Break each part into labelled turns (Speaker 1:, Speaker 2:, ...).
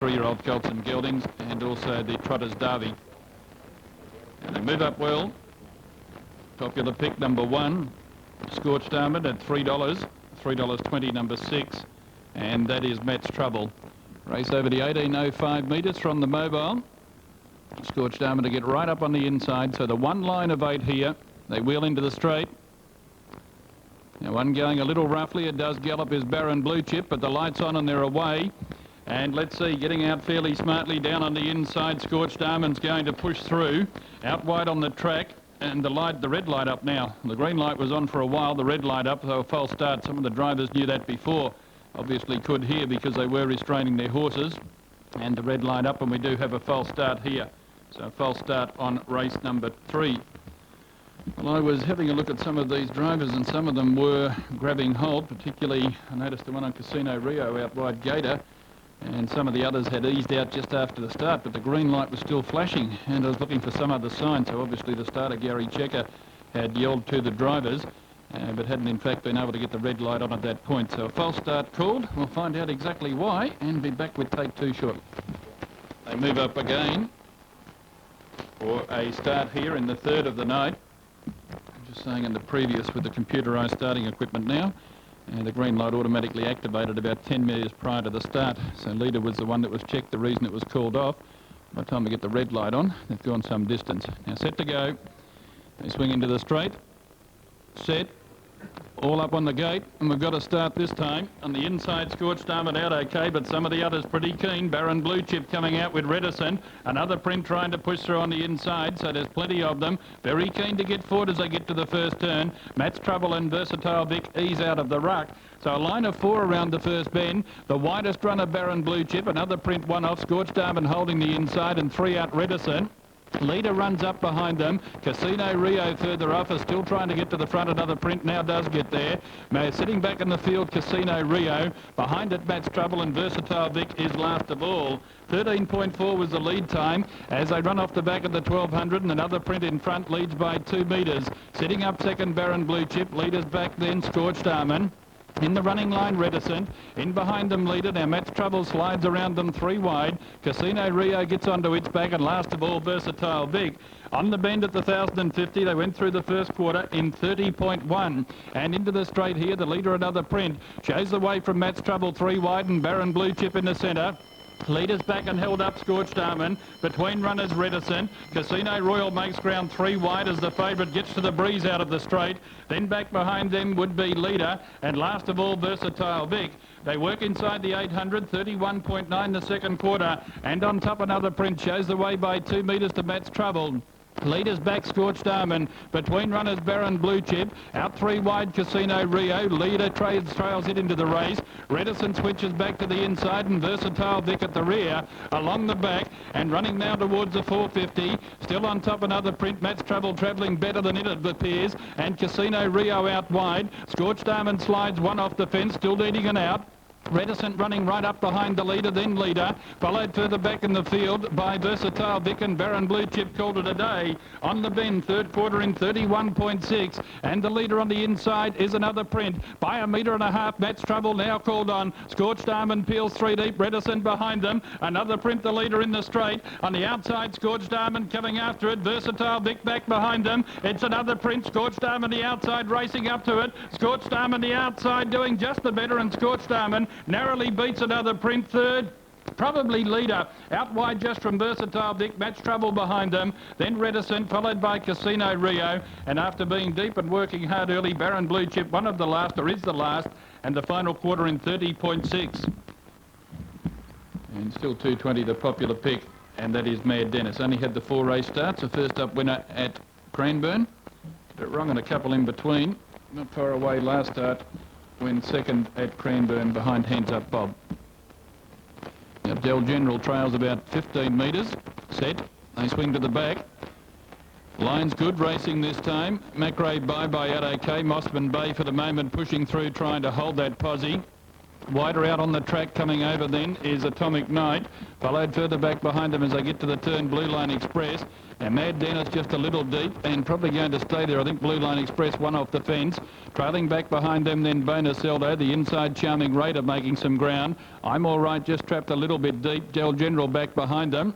Speaker 1: 3-year-old colts and geldings, and also the trotters Derby. And they move up well. Popular pick number 1, Scorched Almond at $3, $3.20 number 6, and that is Matt's Trouble. Race over the 1805 metres from the mobile. Scorched Almond to get right up on the inside, so the one line of 8 here. They wheel into the straight. Now one going a little roughly, it does gallop, is Baron Blue Chip, but the light's on and they're away. And let's see, getting out fairly smartly down on the inside, Scorched Almond's going to push through, out wide on the track, and the red light up now. The green light was on for a while, the red light up, so a false start. Some of the drivers knew that before, obviously could here because they were restraining their horses. And the red light up, and we do have a false start here. So a false start on race number 3. Well, I was having a look at some of these drivers, and some of them were grabbing hold, particularly I noticed the one on Casino Rio out wide Gator, and some of the others had eased out just after the start, but the green light was still flashing, and I was looking for some other sign. So obviously the starter, Gary Checker, had yelled to the drivers, but hadn't in fact been able to get the red light on at that point. So a false start called. We'll find out exactly why and be back with take 2 shortly. They move up again for a start here in the 3rd of the night. I'm just saying in the previous with the computerised starting equipment now. And the green light automatically activated about 10 metres prior to the start. So leader was the one that was checked, the reason it was called off. By the time we get the red light on, they've gone some distance. Now set to go. They swing into the straight. Set. All up on the gate, and we've got to start this time. On the inside, Scorched Almond out okay, but some of the others pretty keen. Baron Blue Chip coming out with Reticent. Another print trying to push through on the inside, so there's plenty of them. Very keen to get forward as they get to the first turn. Matt's Trouble and Versatile Vic ease out of the ruck. So a line of 4 around the first bend. The widest runner, Baron Blue Chip. Another print, 1 off. Scorched Almond holding the inside, and 3 out Reticent. Leader runs up behind them. Casino Rio further off is still trying to get to the front. Another print now does get there. Sitting back in the field, Casino Rio. Behind it, Matt's Trouble, and Versatile Vic is last of all. 13.4 was the lead time as they run off the back of the 1200, and another print in front leads by 2 metres. Sitting up second, Baron Blue Chip. Leaders back then, Scorched Almond. In the running line, Reticent. In behind them, Leader. Now Matt's Trouble slides around them 3 wide. Casino Rio gets onto its back, and last of all, Versatile Vic. On the bend at the 1050, they went through the first quarter in 30.1. And into the straight here, the leader, another print. Shows the way from Matt's Trouble 3 wide, and Baron Blue Chip in the centre. Leaders back and held up, Scorched Almond. Between runners, Reticent. Casino Royal makes ground 3 wide as the favourite gets to the breeze out of the straight. Then back behind them would be Leader, and last of all, Versatile Vic. They work inside the 800, 31.9 the second quarter, and on top another print shows the way by 2 metres to Matt's Trouble. Leaders back, Scorched Almond. Between runners, Baron Blue Chip. Out 3 wide, Casino Rio. Leader trails it into the race. Reticent switches back to the inside, and Versatile Vic at the rear. Along the back, and running now towards the 450. Still on top, another print. Matt's Trouble travelling better than it appears. And Casino Rio out wide. Scorched Almond slides 1 off the fence, still leading an out. Reticent running right up behind the leader, then Leader, followed further back in the field by Versatile Vic, and Baron Blue Chip called it a day. On the bend, 3rd quarter in 31.6, and the leader on the inside is another print. By 1.5 metres, Matt's Trouble now called on. Scorched Almond peels 3 deep, Reticent behind them. Another print, the leader in the straight. On the outside, Scorched Almond coming after it. Versatile Vic back behind them. It's another print, Scorched Almond the outside racing up to it. Scorched Almond the outside doing just the better, and Scorched Almond narrowly beats another print 3rd. Probably Leader. Out wide just from Versatile Vic. Matt's Trouble behind them. Then Reticent, followed by Casino Rio. And after being deep and working hard early, Baron Blue Chip, one of the last, or is the last, and the final quarter in 30.6. And still 220, the popular pick, and that is Mad Dennis. Only had the 4 race starts. The first up winner at Cranbourne. Got it wrong on a couple in between. Not far away last start. Went second at Cranbourne behind Hands Up Bob. Now Del General trails about 15 metres. Set. They swing to the back. Line's good, racing this time. Macrae Bye-Bye out okay. Mossman Bay for the moment pushing through, trying to hold that posse. Wider out on the track coming over then is Atomic Night, followed further back behind them as they get to the turn Blue Line Express. And Mad Dennis just a little deep and probably going to stay there. I think Blue Line Express one off the fence. Trailing back behind them then Bonus Eldo, the inside Charming Raider making some ground. I'm All Right just trapped a little bit deep. Del General back behind them.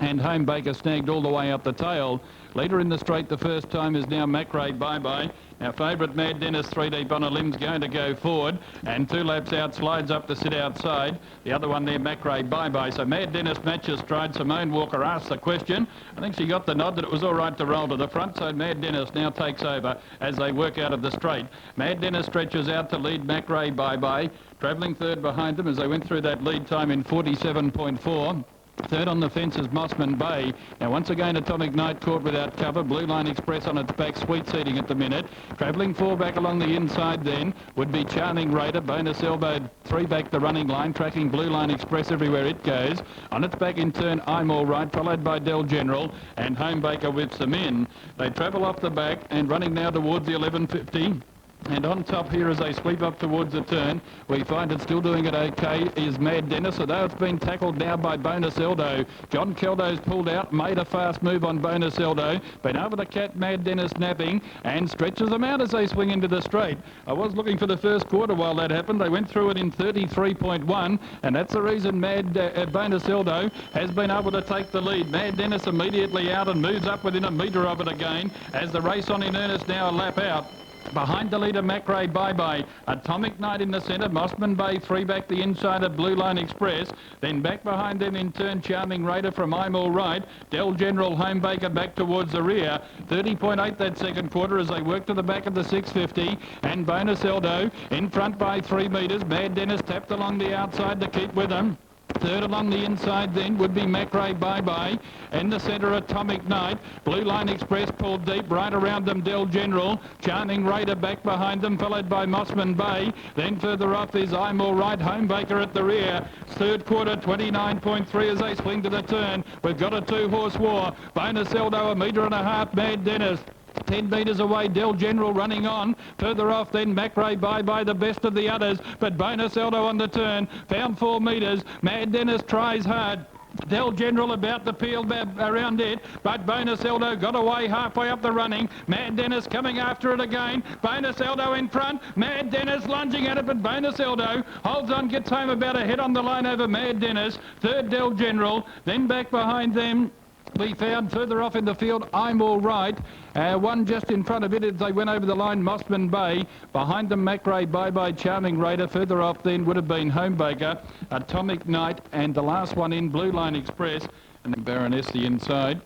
Speaker 1: And Home Baker snagged all the way up the tail. Leader in the straight the first time is now Macrae Bye Bye. Our favourite Mad Dennis 3 deep on a limb's going to go forward, and 2 laps out slides up to sit outside. The other one there, Macrae Bye Bye. So Mad Dennis matches stride. Simone Walker asked the question. I think she got the nod that it was all right to roll to the front, so Mad Dennis now takes over as they work out of the straight. Mad Dennis stretches out to lead Macrae Bye Bye, travelling third behind them as they went through that lead time in 47.4. Third on the fence is Mossman Bay. Now once again Atomic Night caught without cover. Blue Line Express on its back, sweet seating at the minute. Travelling 4 back along the inside then would be Charming Raider. Bonus Elbow 3 back the running line, tracking Blue Line Express everywhere it goes. On its back in turn I'm All Right, followed by Del General, and Home Baker whips them in. They travel off the back and running now towards the 11.50. And on top here as they sweep up towards the turn, we find it still doing it okay is Mad Dennis, although it's been tackled now by Bonus Eldo. John Keldo's pulled out, made a fast move on Bonus Eldo, been able to catch Mad Dennis napping and stretches them out as they swing into the straight. I was looking for the first quarter while that happened. They went through it in 33.1, and that's the reason Bonus Eldo has been able to take the lead. Mad Dennis immediately out and moves up within a metre of it again as the race on in earnest now a lap out. Behind the leader, Macrae Bye Bye. Atomic Night in the centre. Mossman Bay 3 back the inside of Blue Line Express. Then back behind them in turn, Charming Raider from I'm All Right. Del General, Home Baker back towards the rear. 30.8 that second quarter as they work to the back of the 650. And Bonus Eldo in front by 3 metres. Mad Dennis tapped along the outside to keep with them. Third along the inside then would be Macrae Bye Bye. In the centre, Atomic Night. Blue Line Express pulled deep. Right around them, Del General. Charming Raider back behind them, followed by Mossman Bay. Then further off is I'm All Right. Home Baker at the rear. Third quarter, 29.3 as they swing to the turn. We've got a 2-horse war. Bonus Eldo, 1.5 metres. Mad Dennis 10 metres away, Del General running on. Further off then Macrae Bye Bye, the best of the others. But Bonus Eldo on the turn, found 4 metres. Mad Dennis tries hard. Del General about to peel around it, but Bonus Eldo got away halfway up the running. Mad Dennis coming after it again. Bonus Eldo in front. Mad Dennis lunging at it, but Bonus Eldo holds on, gets home about a head on the line over Mad Dennis. Third Del General, then back behind them we found further off in the field I'm All Right. One just in front of it as they went over the line, Mossman Bay. Behind them, Macrae Bye Bye, Charming Raider. Further off then would have been Home Baker, Atomic Night, and the last one in, Blue Line Express. And then Baroness the inside.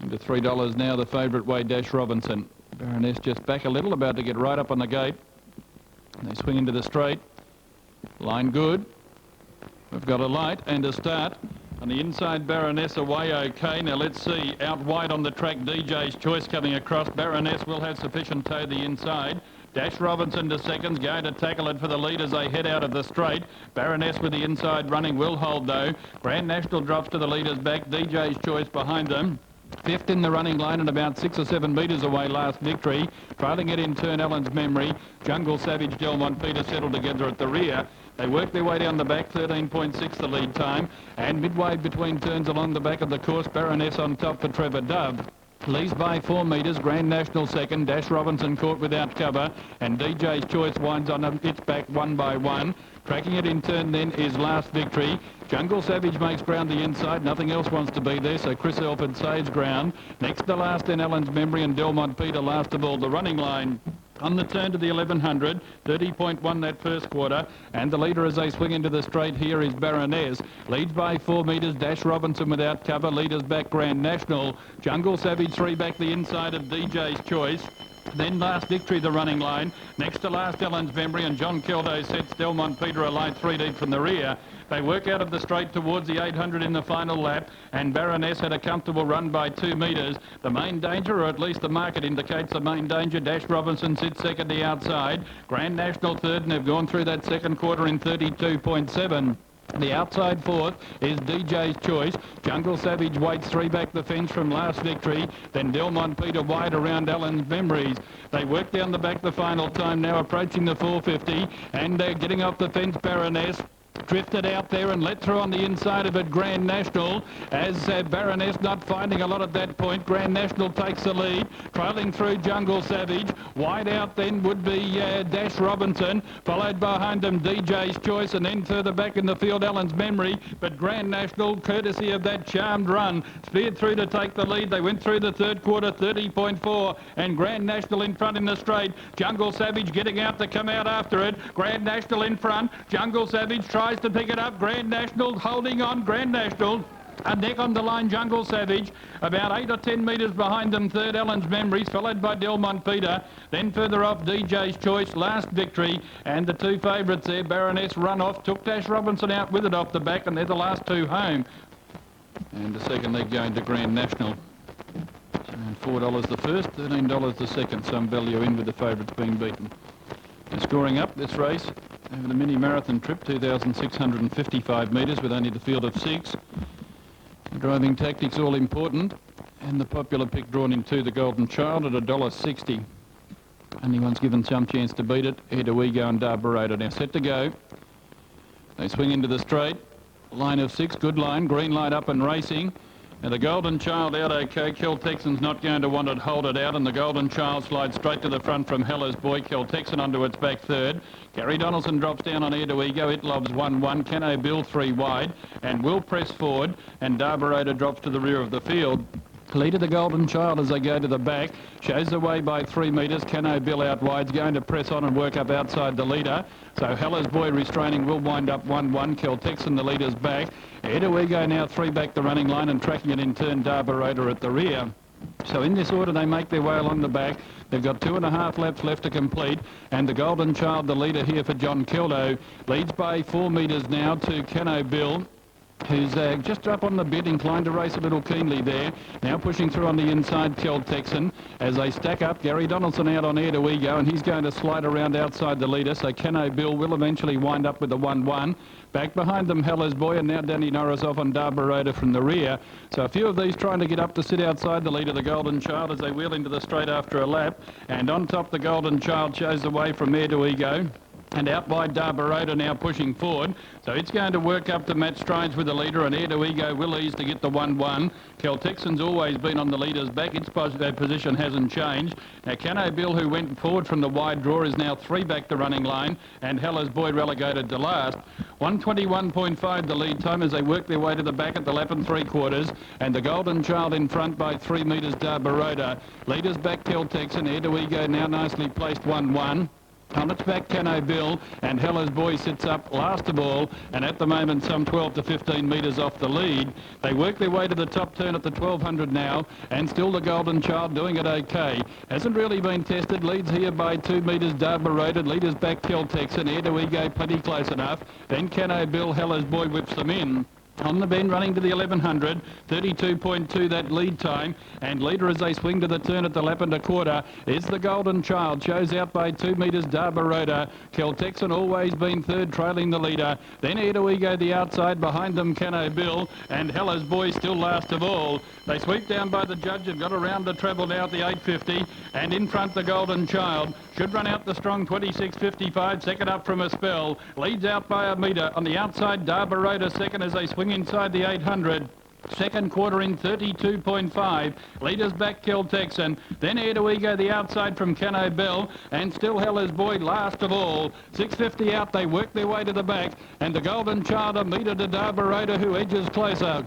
Speaker 1: Into $3 now, the favourite way, Dash Robinson. Baroness just back a little, about to get right up on the gate. They swing into the straight. Line good. We've got a light and a start. On the inside, Baroness away okay. Now let's see, out wide on the track, DJ's Choice coming across. Baroness will have sufficient toe the inside. Dash Robinson to seconds, going to tackle it for the lead as they head out of the straight. Baroness with the inside running will hold though. Grand National drops to the leaders back, DJ's Choice behind them. Fifth in the running line and about 6 or 7 metres away, Last Victory. Trailing it in turn, Ellen's Memory. Jungle Savage, Delmont Peter settled together at the rear. They work their way down the back, 13.6 the lead time. And midway between turns along the back of the course, Baroness on top for Trevor Dove. Leads by 4 metres, Grand National second, Dash Robinson caught without cover, and DJ's Choice winds on its back 1 by 1. Tracking it in turn then is Last Victory. Jungle Savage makes ground the inside, nothing else wants to be there, so Chris Elford saves ground. Next to last then Ellen's Memory and Delmont Peter last of all the running line. On the turn to the 1100, 30.1 that first quarter, and the leader as they swing into the straight here is Baroness. Leads by 4 metres, Dash Robinson without cover, leaders back Grand National. Jungle Savage 3 back the inside of DJ's Choice. Then Last Victory, the running line. Next to last, Ellen's Memory, and John Keldo sets Delmont Peter alight 3 deep from the rear. They work out of the straight towards the 800 in the final lap, and Baroness had a comfortable run by 2 metres. The main danger, or at least the market indicates the main danger, Dash Robinson sits second the outside. Grand National third, and they've gone through that second quarter in 32.7. The outside fourth is DJ's Choice. Jungle Savage waits three back the fence from Last Victory. Then Delmont Peter wide around Allen's Memories. They work down the back the final time, now approaching the 450. And they're getting off the fence, Baroness. Drifted out there and let through on the inside of it Grand National, as Baroness not finding a lot at that point. Grand National takes the lead, trailing through Jungle Savage. Wide out then would be Dash Robinson, followed behind them DJ's Choice, and then further back in the field Allen's Memory. But Grand National, courtesy of that charmed run, speared through to take the lead. They went through the third quarter 30.4, and Grand National in front in the straight. Jungle Savage getting out to come out after it. Grand National in front. Jungle Savage tries to pick it up. Grand National holding on. Grand National a neck on the line. Jungle Savage about 8 or 10 metres behind them. Third Allen's Memories, followed by Delmont Peter. Then further off DJ's Choice, Last Victory, and the two favourites there. Baroness run off, took Dash Robinson out with it off the back, and they're the last two home. And the second leg going to Grand National. And $4 the first, $13 the second. Some value in with the favourites being beaten. And scoring up this race over the mini marathon trip, 2,655 metres with only the field of 6. The driving tactics all important, and the popular pick drawn in 2, the Golden Child, at $1.60. Only one's given some chance to beat it. Here do we go, and Darbarota now set to go. They swing into the straight. Line of 6, good line, green light up and racing. And the Golden Child out okay. Kel Texan's not going to want to hold it out, and the Golden Child slides straight to the front from Heller's Boy. Kel Texan onto its back third. Gary Donaldson drops down on Air to Ego. It lobs 1-1. Cano Bill 3 wide and will press forward, and Darbarota drops to the rear of the field. Lead of the Golden Child as they go to the back. Shows the way by 3 metres. Cano Bill out wide's going to press on and work up outside the leader. So Heller's Boy restraining will wind up 1-1. Kel Texan the leader's back. Here do we go now, 3 back the running line, and tracking it in turn Darbarota at the rear. So in this order they make their way along the back. They've got 2.5 laps left to complete, and the Golden Child, the leader here for John Kildo, leads by 4 metres now to Cano Bill, who's just up on the bit, inclined to race a little keenly there. Now pushing through on the inside, Kel Texan. As they stack up, Gary Donaldson out on Air to Ego, and he's going to slide around outside the leader, so Cano Bill will eventually wind up with the 1-1. Back behind them, Heller's Boy, and now Danny Norris off on Darbarota from the rear. So a few of these trying to get up to sit outside the leader, the Golden Child, as they wheel into the straight after a lap. And on top, the Golden Child shows the way from Air to Ego. And out by Darbarota now pushing forward. So it's going to work up to match strides with the leader, and Air to Ego will ease to get the 1-1. Kel Texan's always been on the leader's back. Its position hasn't changed. Now Cano Bill, who went forward from the wide draw, is now 3 back the running line, and Heller's Boy relegated to last. 1:21.5 the lead time as they work their way to the back at the lap and 3/4, and the Golden Child in front by 3 metres Darbarota. Leaders back Kel Texan. Air to Ego now nicely placed 1-1. On its back, Cano Bill, and Heller's Boy sits up last of all, and at the moment some 12 to 15 metres off the lead. They work their way to the top turn at the 1200 now, and still the Golden Child doing it okay. Hasn't really been tested. Leads here by 2 metres Darbarota. Leaders back Kel Texan. Air to Ego plenty close enough. Then Cano Bill, Heller's Boy whips them in. On the bend, running to the 1100, 32.2 that lead time, and leader as they swing to the turn at the lap and a quarter is the Golden Child. Shows out by 2 metres Darbarota. Kel Texan always been third, trailing the leader. Then Air to Ego the outside, behind them Cano Bill, and Heller's Boy still last of all. They sweep down by the judge and got around the treble now at the 850, and in front the Golden Child. Should run out the strong 26.55, second up from a spell. Leads out by a metre. On the outside, Darbarota second as they swing inside the 800. Second quarter in 32.5. Leaders back Kel Texan. Then Air to Ego the outside from Cano Bill, and still Heller's Boy last of all. 6.50 out, they work their way to the back, and the Golden Child a metre to Darbarota, who edges closer.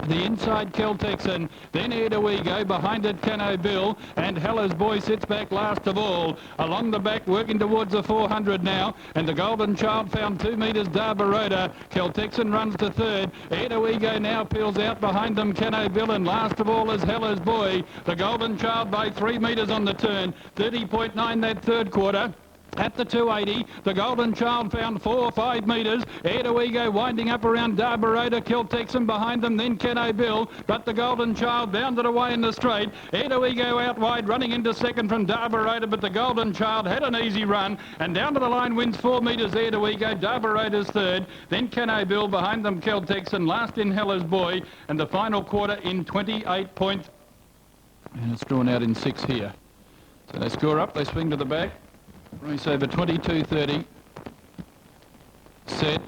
Speaker 1: The inside Kel Texan, then Air to Ego, behind it Cano Bill, and Heller's Boy sits back last of all. Along the back, working towards the 400 now, and the Golden Child found 2 metres Darbarota. Kel Texan runs to third. Air to Ego now peels out behind them Cano Bill, and last of all is Heller's Boy. The Golden Child by 3 metres on the turn. 30.9 that third quarter. At the 280, the Golden Child found 4 or 5 metres. Air to Ego winding up around Darbarota, Kiltexan behind them, then Kenno Bill. But the Golden Child bounded away in the straight. Air to Ego out wide, running into second from Darbarota, but the Golden Child had an easy run. And down to the line wins 4 metres Air to Ego. Darbarota's third. Then Kenno Bill behind them, Kiltexan. Last in Heller's Boy. And the final quarter in 28 points. And it's drawn out in 6 here. So they score up, they swing to the back. Race over 22.30. Set.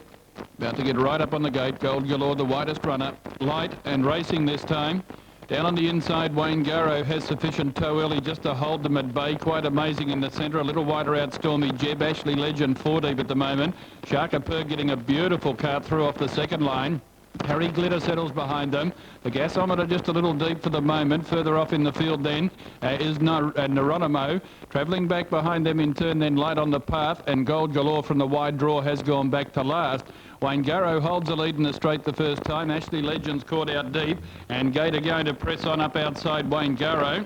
Speaker 1: About to get right up on the gate. Gold Galore, the widest runner. Light and racing this time. Down on the inside, Wayne Garrow has sufficient toe early just to hold them at bay. Quite amazing in the centre. A little wider out, Stormy Jeb. Ashley Legend 4 deep at the moment. Sharka Perg getting a beautiful cart through off the second line. Harry Glitter settles behind them. The gasometer just a little deep for the moment. Further off in the field then is Naronimo. Travelling back behind them in turn, then Light on the Path. And Gold Galore from the wide draw has gone back to last. Wayne Garrow holds the lead in the straight the first time. Ashley Legend's caught out deep. And Gator going to press on up outside Wayne Garrow.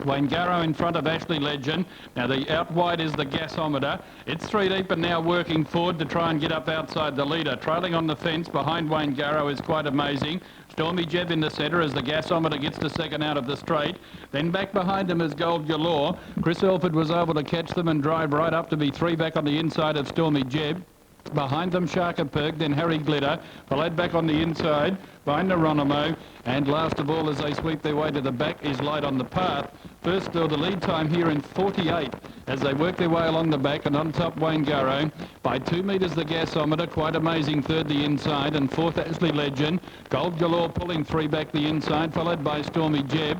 Speaker 1: Wayne Garrow in front of Ashley Legend. Now the out wide is the gasometer. It's 3 deep and now working forward to try and get up outside the leader. Trailing on the fence behind Wayne Garrow is quite amazing. Stormy Jeb in the centre as the gasometer gets to second out of the straight. Then back behind him is Gold Galore. Chris Elford was able to catch them and drive right up to be 3 back on the inside of Stormy Jeb. Behind them, Sharka Perg, then Harry Glitter, followed back on the inside by Naronimo, and last of all, as they sweep their way to the back, is Light on the Path. First, the lead time here in 48, as they work their way along the back, and on top, Wayne Garrow. By 2 metres, the gasometer, quite amazing, third the inside, and fourth, Ashley Legend. Gold Galore pulling 3 back the inside, followed by Stormy Jeb.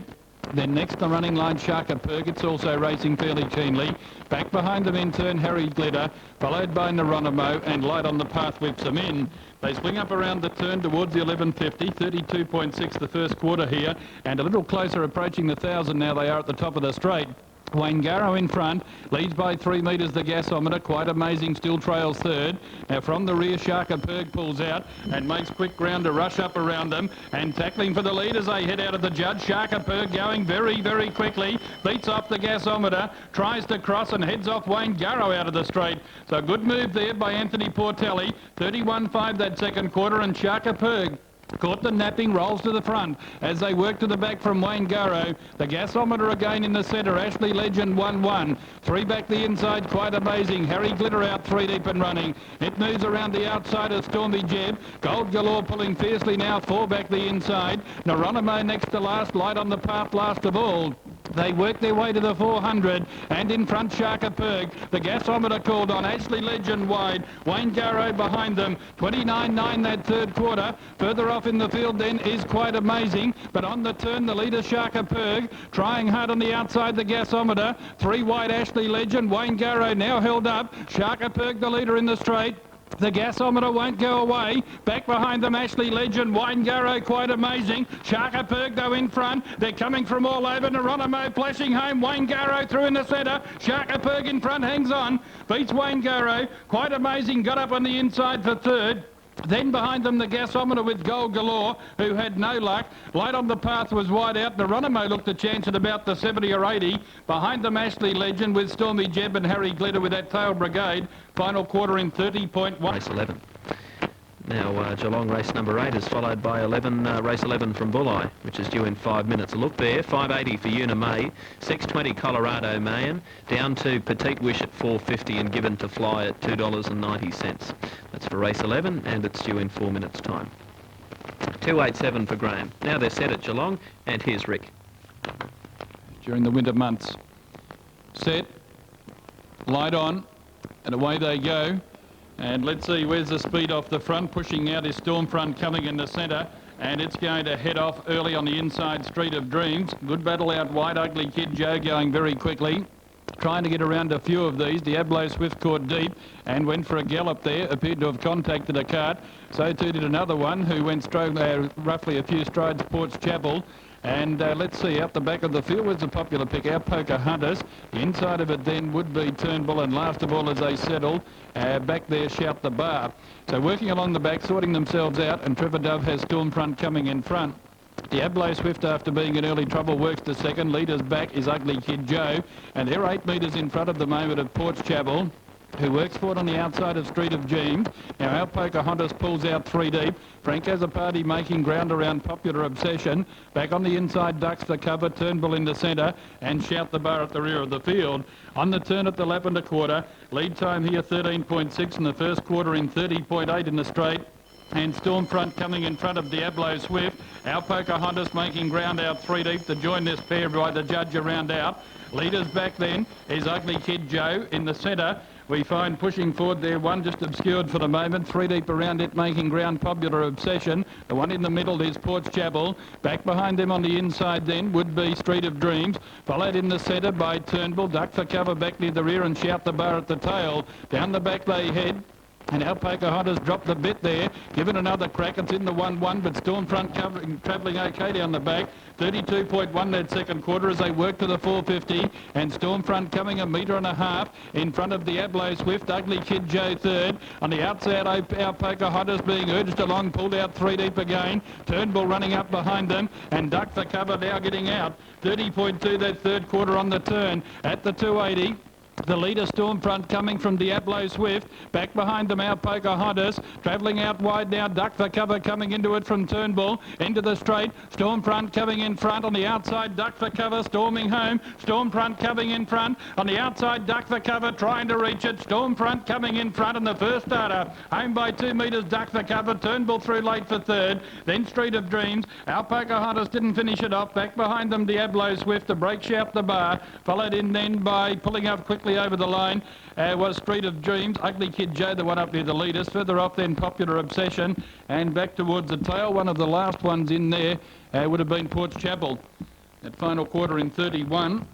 Speaker 1: Then next the running line, Sharka Perg. It's also racing fairly keenly. Back behind them in turn, Harry Glitter, followed by Naronimo, and Light on the Path whips them in. They swing up around the turn towards the 1150, 32.6 the first quarter here, and a little closer approaching the 1,000 now they are at the top of the straight. Wayne Garrow in front, leads by 3 metres the gasometer, quite amazing, still trails third. Now from the rear, Sharka Perg pulls out and makes quick ground to rush up around them, and tackling for the lead as they head out of the judge. Sharka Perg going very, very quickly, beats off the gasometer, tries to cross and heads off Wayne Garrow out of the straight. So good move there by Anthony Portelli, 31.5 that second quarter, and Sharka Perg caught the napping, rolls to the front as they work to the back from Wayne Garrow. The gasometer again in the centre. Ashley Legend 1-1. 3 back the inside, quite amazing. Harry Glitter out 3 deep and running. It moves around the outside of Stormy Jeb. Gold Galore pulling fiercely now, 4 back the inside. Naronimo next to last, Light on the Path last of all. They work their way to the 400, and in front Sharka Perg. The gasometer called on. Ashley Legend wide. Wayne Garrow behind them. 29.9 that third quarter. Further off in the field then is quite amazing, but on the turn the leader Sharka Perg trying hard on the outside, the gasometer. 3 wide Ashley Legend. Wayne Garrow now held up. Sharka Perg the leader in the straight. The gasometer won't go away. Back behind them, Ashley Legend. Wayne Garrow, quite amazing. Sharka Perg, though, in front. They're coming from all over. Naronimo flashing home. Wayne Garrow through in the centre. Sharka Perg in front, hangs on. Beats Wayne Garrow. Quite amazing. Got up on the inside for third. Then behind them, the gasometer with Gold Galore, who had no luck. Light on the Path was wide out. Naronimo looked a chance at about the 70 or 80. Behind them, Ashley Legend with Stormy Jeb and Harry Glitter with that tail brigade. Final quarter in 30.1.
Speaker 2: Race 11. Now Geelong race number 8 is followed by race 11 from Bulli, which is due in 5 minutes. A look there, 5.80 for Una May, 6.20 Colorado Mayan, down to Petite Wish at 4.50 and Given to Fly at $2.90. That's for race 11, and it's due in 4 minutes' time. 2.87 for Graham. Now they're set at Geelong, and here's Rick.
Speaker 1: During the winter months. Set, light on, and away they go. And let's see, where's the speed off the front? Pushing out is Stormfront coming in the centre. And it's going to head off early on the inside Street of Dreams. Good battle out wide. Ugly Kid Joe going very quickly. Trying to get around a few of these. Diablo Swift caught deep and went for a gallop there. Appeared to have contacted a cart. So too did another one who went roughly a few strides Ports Chapel. And let's see, out the back of the field was the popular pick, our Poker Hunters. Inside of it then would be Turnbull, and last of all as they settle, back there Shout the Bar. So working along the back, sorting themselves out, and Trevor Dove has Stormfront coming in front. Diablo Swift, after being in early trouble, works to second. Leaders back is Ugly Kid Joe, and they're 8 metres in front at the moment of Porch Chapel, who works for it on the outside of Street of Dreams. Now our Pocahontas pulls out 3 deep. Frank has a party making ground around Popular Obsession. Back on the inside, ducks the cover, Turnbull in the centre, and Shout the Bar at the rear of the field. On the turn at the lap and a quarter, lead time here 13.6 in the first quarter in 30.8 in the straight. And Stormfront coming in front of Diablo Swift. Our Pocahontas making ground out 3 deep to join this pair by the judge around out. Leaders back then is Ugly Kid Joe in the centre. We find pushing forward there, one just obscured for the moment. 3 deep around it, making ground Popular Obsession. The one in the middle is Porch Chapel. Back behind them on the inside then would be Street of Dreams. Followed in the centre by Turnbull. Duck for cover back near the rear and Shout the Bar at the tail. Down the back they head. And our Pocahontas dropped the bit there, given another crack. It's in the 1-1, but Stormfront travelling okay down the back. 32.1 that second quarter as they work to the 450. And Stormfront coming 1.5 metres in front of Diablo Swift. Ugly Kid Joe third. On the outside, our Pocahontas being urged along, pulled out 3 deep again. Turnbull running up behind them, and Duck for cover now getting out. 30.2 that third quarter on the turn at the 280. The leader Stormfront coming from Diablo Swift. Back behind them our Pocahontas. Travelling out wide now. Duck for cover coming into it from Turnbull. Into the straight. Stormfront coming in front. On the outside, Duck for cover. Storming home. Stormfront coming in front. On the outside, Duck for cover. Trying to reach it. Stormfront coming in front. And the first starter. Home by 2 metres. Duck for cover. Turnbull through late for third. Then Street of Dreams. Our Pocahontas didn't finish it off. Back behind them Diablo Swift. To break Shout the Bar. Followed in then by pulling up quickly over the line was Street of Dreams. Ugly Kid Joe, the one up near the leaders. Further off then Popular Obsession, and back towards the tail. One of the last ones in there would have been Porch Chapel. That final quarter in 31.